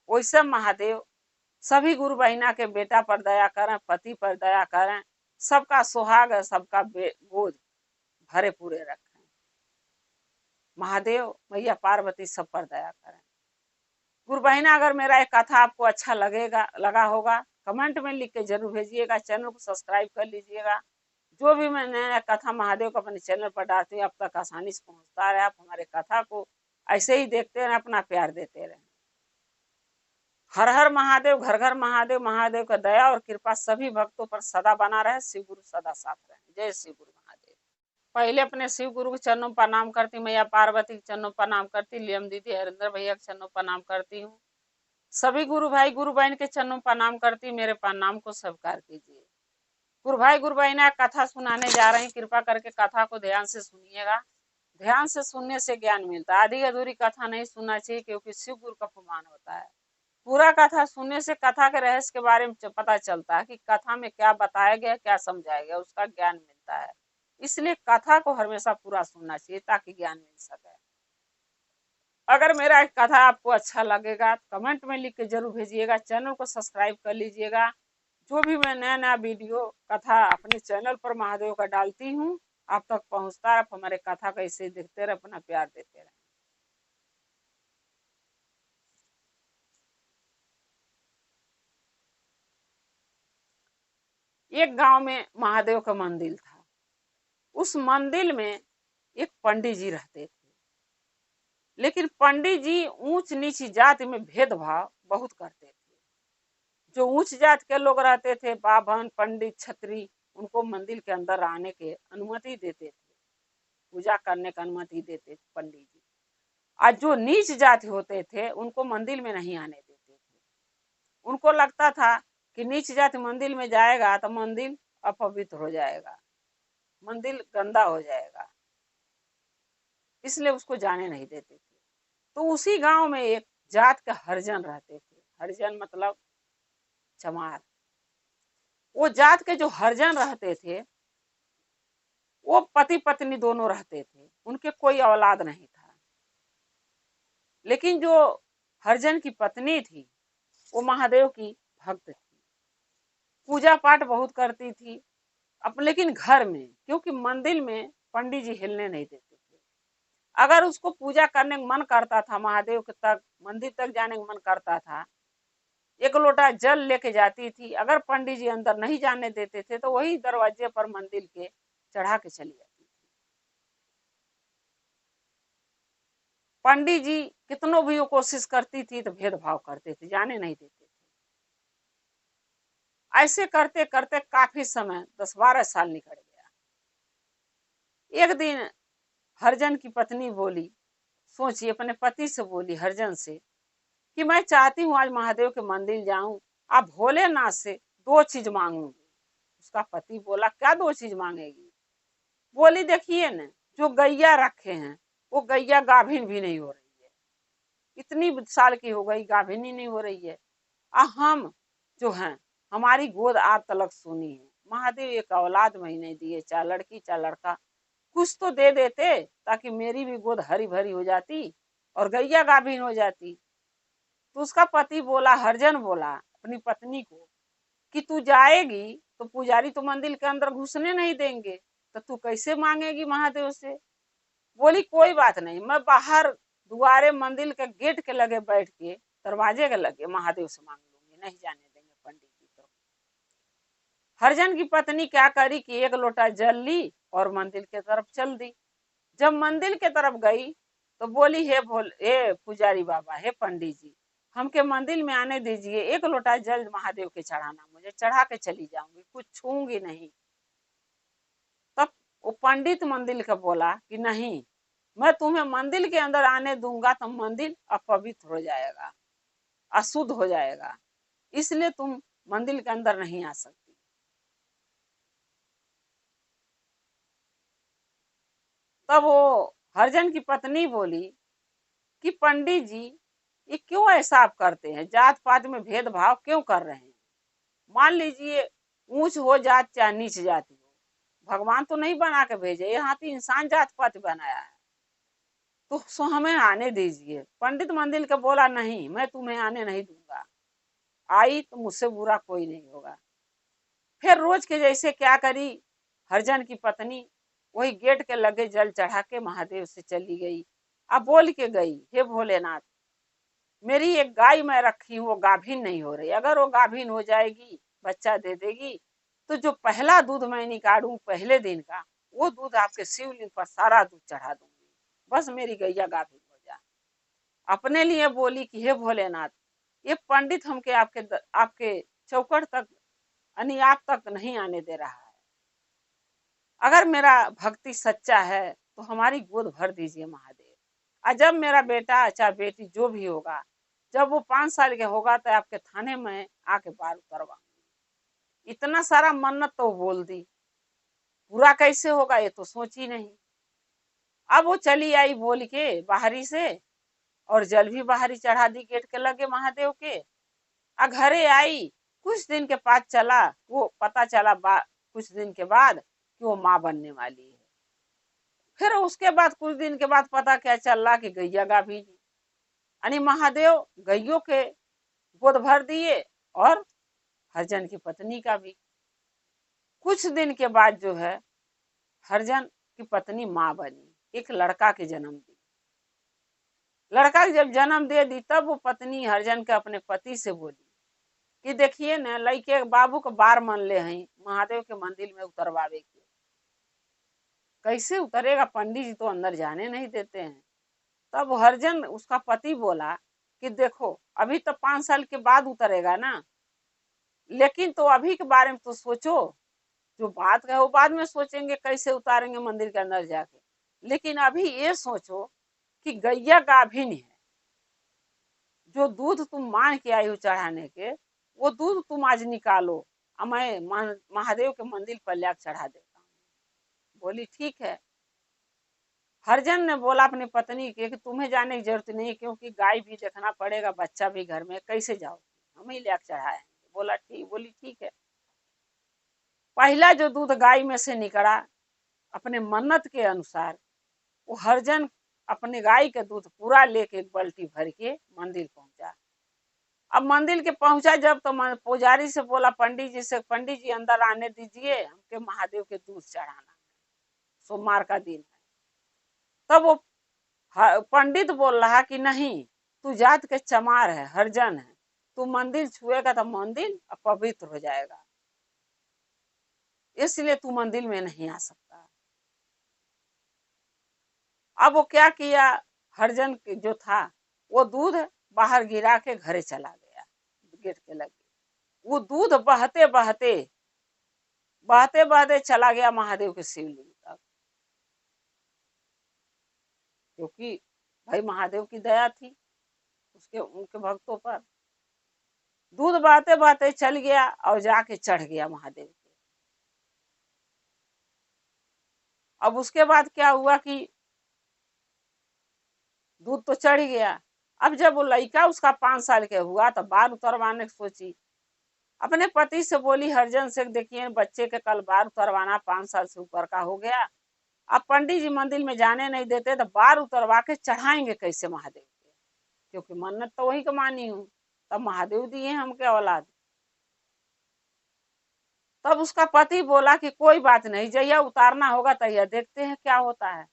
वैसे महादेव सभी गुरु बहना के बेटा पर दया करें, पति पर दया करें, सबका सुहाग, सबका बोझ भरे पूरे रखें। महादेव मैया पार्वती सब पर दया करें। गुरु बहना, अगर मेरा एक कथा आपको अच्छा लगा होगा, कमेंट में लिख के जरूर भेजिएगा। चैनल को सब्सक्राइब कर लीजिएगा। जो भी मैं नया कथा महादेव को अपने चैनल पर डालती हूँ, अब तक आसानी से पहुंचता रहे। आप हमारे कथा को ऐसे ही देखते रहें, अपना प्यार देते रहें। हर हर महादेव, घर घर महादेव। महादेव का दया और कृपा सभी भक्तों पर सदा बना रहे। शिव गुरु सदा साथ रहे। जय शिव गुरु महादेव। पहले अपने शिव गुरु के चरणों पर प्रणाम करती, मैया पार्वती के चरणों पर प्रणाम करती, लियम दीदी हरिंद्र भैया के चरणों पर प्रणाम करती हूँ। सभी गुरु भाई गुरु बहन के चरणों पर प्रणाम करती, मेरे प्रणाम को स्वीकार कीजिए। गुरु भाई गुरु बहन कथा सुनाने जा रहे हैं, कृपा करके कथा को ध्यान से सुनिएगा। ध्यान से सुनने से ज्ञान मिलता है। आधी अधूरी कथा नहीं सुनना चाहिए, क्योंकि शिव गुरु का अपमान होता है। पूरा कथा सुनने से कथा के रहस्य के बारे में पता चलता है कि कथा में क्या बताया गया, क्या समझाया गया, उसका ज्ञान मिलता है। इसलिए कथा को हमेशा पूरा सुनना चाहिए ताकि ज्ञान मिल सके। अगर मेरा कथा आपको अच्छा लगेगा तो कमेंट में लिख के जरूर भेजिएगा। चैनल को सब्सक्राइब कर लीजिएगा। जो भी मैं नया नया वीडियो कथा अपने चैनल पर महादेव का डालती हूँ, आप तक पहुँचता है। आप हमारे कथा को ऐसे देखते रहे, अपना प्यार देते रहे। एक गांव में महादेव का मंदिर था। उस मंदिर में एक पंडित जी रहते थे, लेकिन पंडित जी ऊंच नीच जाति में भेदभाव बहुत करते थे। जो उच्च जात के लोग रहते थे, बाभन, पंडित, छत्री, उनको मंदिर के अंदर आने के अनुमति देते थे, पूजा करने की अनुमति देते थे पंडित जी। आज जो नीच जाति होते थे उनको मंदिर में नहीं आने देते थे। उनको लगता था कि नीच जाति मंदिर में जाएगा तो मंदिर अपवित्र हो जाएगा, मंदिर गंदा हो जाएगा, इसलिए उसको जाने नहीं देते थे। तो उसी गांव में एक जात के हरिजन रहते थे। हरिजन मतलब चमार। वो जात के जो हरिजन रहते थे, वो पति पत्नी दोनों रहते थे, उनके कोई औलाद नहीं था। लेकिन जो हरिजन की पत्नी थी वो महादेव की भक्त थी, पूजा पाठ बहुत करती थी। अब लेकिन घर में, क्योंकि मंदिर में पंडित जी हिलने नहीं देते थे। अगर उसको पूजा करने का मन करता था, महादेव के तक मंदिर तक जाने का मन करता था, एक लोटा जल लेके जाती थी। अगर पंडित जी अंदर नहीं जाने देते थे तो वही दरवाजे पर मंदिर के चढ़ा के चली जाती थी। पंडित जी कितनों भी वो कोशिश करती थी तो भेदभाव करते थे, जाने नहीं देते थे। ऐसे करते करते काफी समय 10-12 साल निकल गया। एक दिन हरिजन की पत्नी बोली, सोचिए, अपने पति से बोली हरिजन से कि मैं चाहती हूँ आज महादेव के मंदिर जाऊं, आप भोलेनाथ से 2 चीज मांगूंगी। उसका पति बोला, क्या 2 चीज मांगेगी? बोली, देखिए न, जो गैया रखे हैं वो गैया गाभिन भी नहीं हो रही है, इतनी साल की हो गई, गाभिन ही नहीं हो रही है। हम जो हैं, हमारी गोद आज तलक सुनी है। महादेव एक औलाद में ही नहीं दिए, चाहे लड़की चाहे लड़का, कुछ तो दे देते ताकि मेरी भी गोद हरी भरी हो जाती और गैया गाभिन हो जाती। तो उसका पति बोला, हरिजन बोला अपनी पत्नी को कि तू जाएगी तो पुजारी तो मंदिर के अंदर घुसने नहीं देंगे, तो तू कैसे मांगेगी महादेव से? बोली, कोई बात नहीं, मैं बाहर दुआरे मंदिर के गेट के लगे बैठ के, दरवाजे के लगे महादेव से मांग लूंगी, नहीं जाने देंगे पंडित जी। तो हरिजन की पत्नी क्या करी कि एक लोटा जल ली और मंदिर के तरफ चल दी। जब मंदिर के तरफ गई तो बोली, हे पुजारी बाबा, हे पंडित जी, हमके मंदिर में आने दीजिए, एक लोटा जल महादेव के चढ़ाना, मुझे चढ़ा के चली जाऊंगी, कुछ छूंगी नहीं। तब वो पंडित मंदिर का बोला कि नहीं, मैं तुम्हें मंदिर के अंदर आने दूंगा तो मंदिर अपवित्र हो जाएगा, अशुद्ध हो जाएगा, इसलिए तुम मंदिर के अंदर नहीं आ सकती। तब वो हरिजन की पत्नी बोली कि पंडित जी, ये क्यों ऐसा आप करते हैं? जात पात में भेदभाव क्यों कर रहे हैं? मान लीजिए ऊंच हो जात चाहे नीच जाति हो, भगवान तो नहीं बना के भेजे, यहाँ तो इंसान जात पात बनाया है, तो सो हमें आने दीजिए। पंडित मंदिर के बोला, नहीं, मैं तुम्हें आने नहीं दूंगा, आई तो मुझसे बुरा कोई नहीं होगा। फिर रोज के जैसे क्या करी, हरिजन की पत्नी वही गेट के लगे जल चढ़ा के महादेव से चली गई। अब बोल के गई, हे भोलेनाथ, मेरी एक गाय मैं रखी हूँ, वो गाभिन नहीं हो रही, अगर वो गाभिन हो जाएगी, बच्चा दे देगी, तो जो पहला दूध मैं निकालूं पहले दिन का, वो दूध आपके शिवलिंग पर सारा दूध चढ़ा दूंगी, बस मेरी गैया गाभिन हो जाए। अपने लिए बोली कि हे भोलेनाथ, ये पंडित हमके आपके चौकट तक यानी आप तक नहीं आने दे रहा है, अगर मेरा भक्ति सच्चा है तो हमारी गोद भर दीजिए महादेव, और जब मेरा बेटा चाहे बेटी जो भी होगा, जब वो 5 साल के होगा तो आपके थाने में आके बाल उतरवाऊंगी। इतना सारा मन्नत तो बोल दी, पूरा कैसे होगा ये तो सोची नहीं। अब वो चली आई बोल के बाहरी से, और जल भी बाहरी चढ़ा दी गेट के लगे महादेव के। घरे आई, कुछ दिन के बाद चला वो पता चला कुछ दिन के बाद कि वो माँ बनने वाली है। फिर उसके बाद कुछ दिन के बाद पता क्या चल रहा कि गैया गाभिन, यानी महादेव गैयों के गोद भर दिए और हरिजन की पत्नी का भी। कुछ दिन के बाद जो है हरिजन की पत्नी माँ बनी, एक लड़का के जन्म दी। लड़का जब जन्म दे दी तब वो पत्नी हरिजन के अपने पति से बोली कि देखिए न, लड़के बाबू के बार मन ले हैं महादेव के मंदिर में उतरवावे के। कैसे उतरेगा, पंडित जी तो अंदर जाने नहीं देते हैं। तब हरिजन उसका पति बोला कि देखो अभी तो 5 साल के बाद उतरेगा ना, लेकिन तो अभी के बारे में तो सोचो, जो बात है वो बाद में सोचेंगे कैसे उतारेंगे मंदिर के अंदर जाके, लेकिन अभी ये सोचो कि गैया गाभिन है, जो दूध तुम मान के आई हो चढ़ाने के, वो दूध तुम आज निकालो और मैं महादेव के मंदिर पर लाकर चढ़ा देता हूँ। बोली ठीक है। हरिजन ने बोला अपनी पत्नी के कि तुम्हें जाने की जरूरत नहीं, क्योंकि गाय भी देखना पड़ेगा, बच्चा भी घर में, कैसे जाओ, हम ही लाकर चढ़ाएंगे। बोला ठीक, बोली ठीक है। पहला जो दूध गाय में से निकला अपने मन्नत के अनुसार, वो हरिजन अपने गाय का दूध पूरा लेके एक बाल्टी भर के मंदिर पहुंचा। अब मंदिर के पहुंचा जब तो पुजारी से बोला पंडित जी से, पंडित जी अंदर आने दीजिए, हमके महादेव के दूध चढ़ाना, सोमवार का दिन है। तब वो पंडित बोल रहा कि नहीं, तू जात के चमार है, हरिजन है, तू मंदिर छुएगा तो मंदिर अपवित्र हो जाएगा, इसलिए तू मंदिर में नहीं आ सकता। अब वो क्या किया, हरिजन जो था वो दूध बाहर गिरा के घरे चला गया, गेट के लगे। वो दूध बहते बहते बहते बहते चला गया महादेव के शिवलिंग तक, क्योंकि भाई महादेव की दया थी उसके उनके भक्तों पर। दूध बहते बहते चल गया और जाके चढ़ गया महादेव के। अब उसके बाद क्या हुआ कि दूध तो चढ़ गया। अब जब वो लड़का उसका 5 साल के हुआ तो बाल उतरवाने की सोची, अपने पति से बोली हरिजन से, देखिए बच्चे के कल बाल उतरवाना, 5 साल से ऊपर का हो गया, अब पंडित जी मंदिर में जाने नहीं देते तो बाल उतरवा के चढ़ाएंगे कैसे महादेव के, क्योंकि मन्नत तो वही का मानी हूँ, तब महादेव दिए हमके औलाद। तब उसका पति बोला कि कोई बात नहीं, जैया उतारना होगा तैया देखते हैं क्या होता है।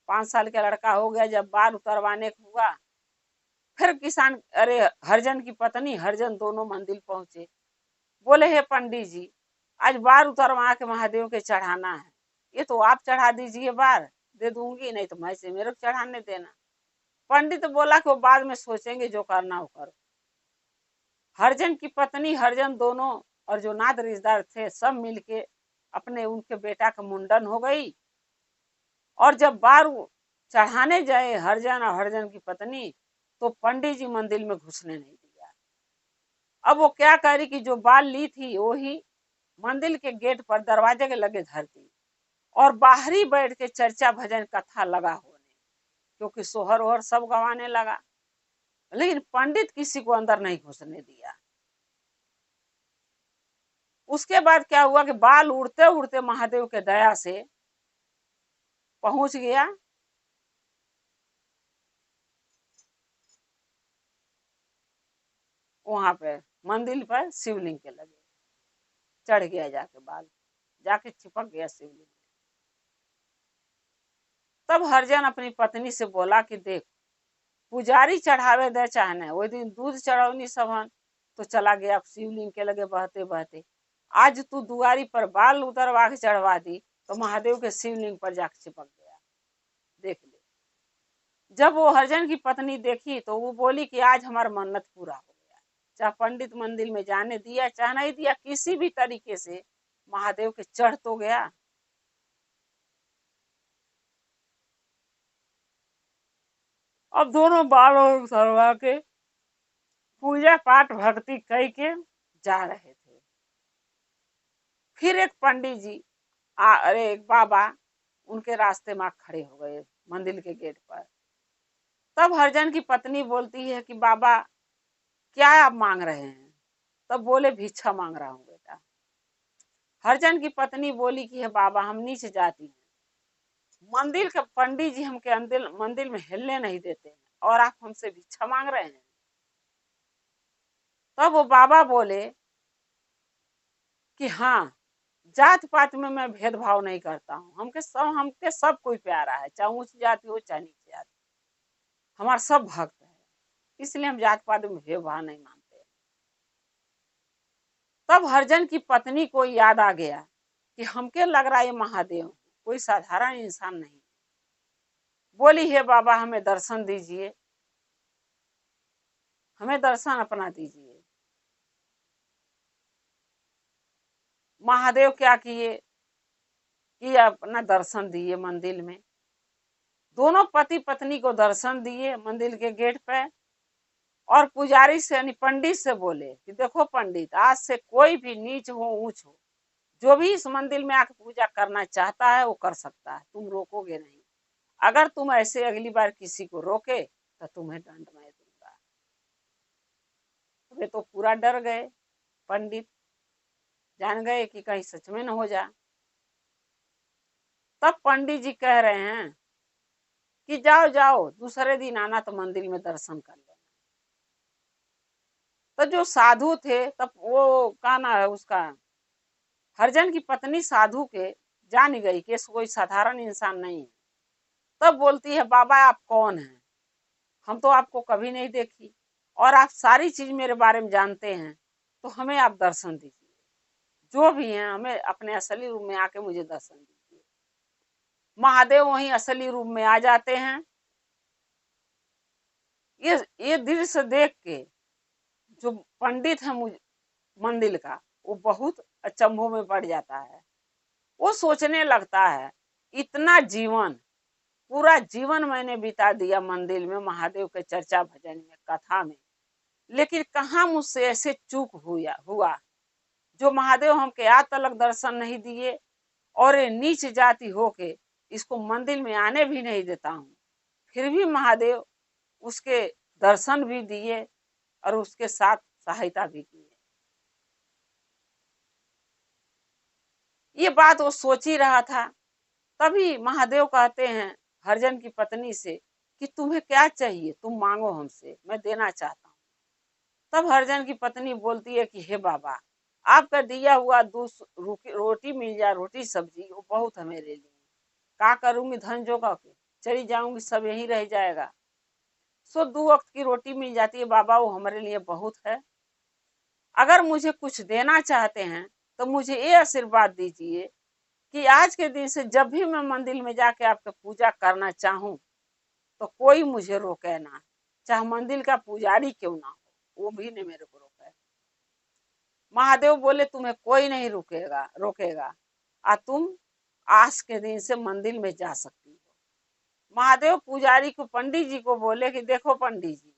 5 साल का लड़का हो गया, जब बाल उतरवाने को हुआ, फिर किसान अरे हरिजन की पत्नी हरिजन दोनों मंदिर पहुंचे। बोले हे पंडित जी, आज बार उतरवा के महादेव के चढ़ाना है, ये तो आप चढ़ा दीजिए, बार दे दूंगी, नहीं तो मैं से मेरे को चढ़ाने देना। पंडित बोला कि वो बाद में सोचेंगे, जो करना हो करो। हरिजन की पत्नी हरिजन दोनों और जो नात रिश्तेदार थे सब मिलके अपने उनके बेटा का मुंडन हो गई। और जब बार चढ़ाने जाए हरिजन और हरिजन की पत्नी, तो पंडित जी मंदिर में घुसने नहीं दिया। अब वो क्या करी कि जो बाल ली थी वो ही मंदिर के गेट पर दरवाजे के लगे धर दी और बाहरी बैठ के चर्चा भजन कथा लगा होने, क्योंकि सोहर ओहर सब गवाने लगा, लेकिन पंडित किसी को अंदर नहीं घुसने दिया। उसके बाद क्या हुआ कि बाल उड़ते उड़ते महादेव के दया से पहुंच गया वहां पे मंदिर पर शिवलिंग के लगे, चढ़ गया जाके, बाल जाके चिपक गया शिवलिंग। तब हरिजन अपनी पत्नी से बोला कि देख, पुजारी चढ़ावे दे चाहने, वो दिन दूध चढ़ौनी सबन तो चला गया शिवलिंग के लगे बहते बहते, आज तू दुआरी पर बाल उतरवा के चढ़वा दी तो महादेव के शिवलिंग पर जाके चिपक गया, देख ले। जब वो हरिजन की पत्नी देखी तो वो बोली कि आज हमारा मन्नत पूरा हो गया, चाहे पंडित मंदिर में जाने दिया चाहे नहीं दिया, किसी भी तरीके से महादेव के चढ़ तो गया। अब दोनों बाल उतरवा के पूजा पाठ भक्ति कई के जा रहे थे। फिर एक पंडित जी अरे एक बाबा उनके रास्ते में खड़े हो गए मंदिर के गेट पर। तब हरिजन की पत्नी बोलती है कि बाबा क्या आप मांग रहे हैं? तब बोले भिक्षा मांग रहा हूँ बेटा। हरिजन की पत्नी बोली कि है बाबा, हम नीचे जाती हैं, मंदिर के पंडित जी हमके अंदर मंदिर में हिलने नहीं देते हैं और आप हमसे भिक्षा मांग रहे हैं। तब वो बाबा बोले कि हाँ, जात पात में मैं भेदभाव नहीं करता हूँ। हमके सब कोई प्यारा है, चाहे ऊंच जाति हो चाहे नीची जाति, हमारा सब भक्त है, इसलिए हम जात पात में भेदभाव नहीं मानते। तब हरिजन की पत्नी को याद आ गया कि हमके लग रहा है ये महादेव कोई साधारण इंसान नहीं। बोली, हे बाबा हमें दर्शन दीजिए, हमें दर्शन अपना दीजिए। महादेव क्या किए कि अपना दर्शन दिए मंदिर में। दोनों पति पत्नी को दर्शन दिए मंदिर के गेट पे, और पुजारी से यानी पंडित से बोले कि देखो पंडित, आज से कोई भी नीच हो ऊंच हो, जो भी इस मंदिर में आकर पूजा करना चाहता है वो कर सकता है, तुम रोकोगे नहीं। अगर तुम ऐसे अगली बार किसी को रोके तो तुम्हें दंड मैं दूंगा। वे तो पूरा डर गए, पंडित जान गए कि कहीं सच में न हो जा। तब पंडित जी कह रहे हैं कि जाओ जाओ, दूसरे दिन आना तो मंदिर में दर्शन कर लेना। तो जो साधु थे, तब वो कहना है उसका, हरिजन की पत्नी साधु के जान गई कि कोई साधारण इंसान नहीं है। तब बोलती है, बाबा आप कौन हैं? हम तो आपको कभी नहीं देखी और आप सारी चीज मेरे बारे में जानते हैं, तो हमें आप दर्शन दीजिए, जो भी हैं हमें अपने असली रूप में आके मुझे दर्शन दीजिए। महादेव वहीं असली रूप में आ जाते हैं। ये दृश्य देख के जो पंडित है मंदिर का, वो बहुत अचंभों में पड़ जाता है। वो सोचने लगता है, इतना जीवन, पूरा जीवन मैंने बिता दिया मंदिर में, महादेव के चर्चा भजन में, कथा में, लेकिन कहाँ मुझसे ऐसे चूक हुआ जो महादेव हमके आज तक दर्शन नहीं दिए, और ये नीच जाति होके इसको मंदिर में आने भी नहीं देता हूँ, फिर भी महादेव उसके दर्शन भी दिए और उसके साथ सहायता भी की। ये बात वो सोच ही रहा था, तभी महादेव कहते हैं हरिजन की पत्नी से कि तुम्हें क्या चाहिए, तुम मांगो हमसे, मैं देना चाहता हूँ। तब हरिजन की पत्नी बोलती है कि हे बाबा, आपका दिया हुआ रोटी मिल जाए, रोटी सब्जी, वो बहुत है मेरे लिए। क्या करूंगी, धन जोगा के चली जाऊंगी, सब यही रह जाएगा। सो 2 वक्त की रोटी मिल जाती है बाबा, वो हमारे लिए बहुत है। अगर मुझे कुछ देना चाहते हैं तो मुझे ये आशीर्वाद दीजिए कि आज के दिन से जब भी मैं मंदिर में जाके आपके पूजा करना चाहूं तो कोई मुझे रोके ना, चाहे मंदिर का पुजारी क्यों ना हो, वो भी नहीं मेरे को रोके। महादेव बोले, तुम्हें कोई नहीं रोकेगा और तुम आज के दिन से मंदिर में जा सकती हो। महादेव पुजारी को, पंडित जी को बोले कि देखो पंडित जी,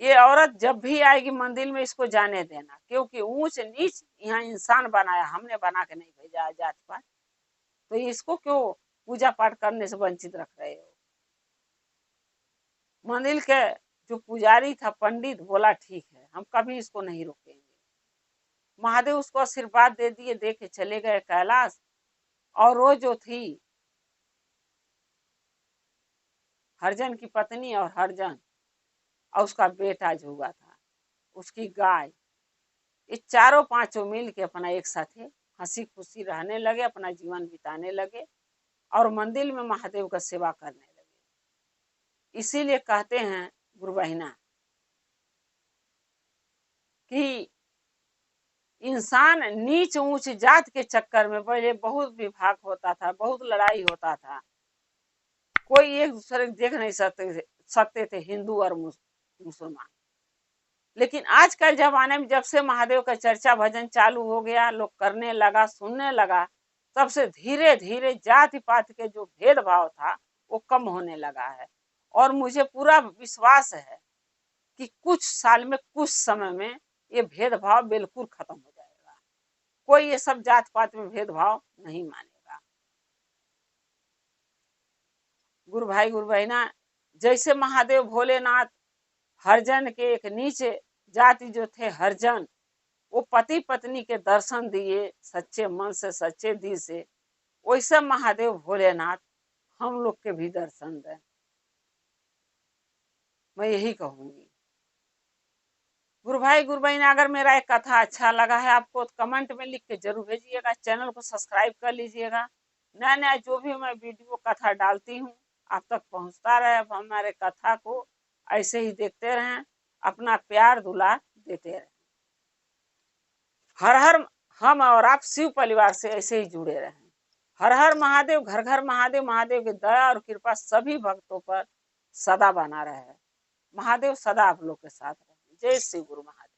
ये औरत जब भी आएगी मंदिर में इसको जाने देना, क्योंकि ऊंच नीच यहाँ इंसान बनाया, हमने बना के नहीं भेजा जात पात, तो इसको क्यों पूजा पाठ करने से वंचित रख रहे हो। मंदिर के जो पुजारी था पंडित बोला, ठीक है, हम कभी इसको नहीं रोकेंगे। महादेव उसको आशीर्वाद दे दिए, दे के चले गए कैलाश। और वो जो थी हरिजन की पत्नी और हरिजन और उसका बेटा जो हुआ था, उसकी गाय, ये चारों पांचों मिल के अपना एक साथ हंसी खुशी रहने लगे, अपना जीवन बिताने लगे और मंदिर में महादेव का सेवा करने लगे। इसीलिए कहते हैं गुरु बहिना कि इंसान नीच ऊंच जात के चक्कर में पहले बहुत विभाग होता था, बहुत लड़ाई होता था, कोई एक दूसरे को देख नहीं सकते थे हिंदू और मुसलमान। लेकिन आज के जमाने में जब से महादेव का चर्चा भजन चालू हो गया, लोग करने लगा, सुनने लगा, तब से धीरे धीरे जाति पात के जो भेदभाव था वो कम होने लगा है। और मुझे पूरा विश्वास है कि कुछ साल में, कुछ समय में ये भेदभाव बिल्कुल खत्म हो जाएगा, कोई ये सब जात पात में भेदभाव नहीं मानेगा। गुरु भाई गुरु बहना, जैसे महादेव भोलेनाथ हरिजन के एक नीचे जाति जो थे हरिजन, वो पति पत्नी के दर्शन दिए सच्चे मन से, सच्चे दिल से, वैसे महादेव भोलेनाथ हम लोग के भी दर्शन दें, मैं यही कहूंगी। गुरु भाई गुरु बहन, अगर मेरा एक कथा अच्छा लगा है आपको तो कमेंट में लिख के जरूर भेजिएगा। चैनल को सब्सक्राइब कर लीजिएगा। नया नया जो भी मैं वीडियो कथा डालती हूँ आप तक पहुँचता रहे। अब हमारे कथा को ऐसे ही देखते रहें, अपना प्यार दुलार देते रहें। हर हर हम और आप शिव परिवार से ऐसे ही जुड़े रहें। हर हर महादेव, घर घर महादेव। महादेव की दया और कृपा सभी भक्तों पर सदा बना रहे। महादेव सदा आप लोग के साथ रहे। जय श्री गुरु महादेव।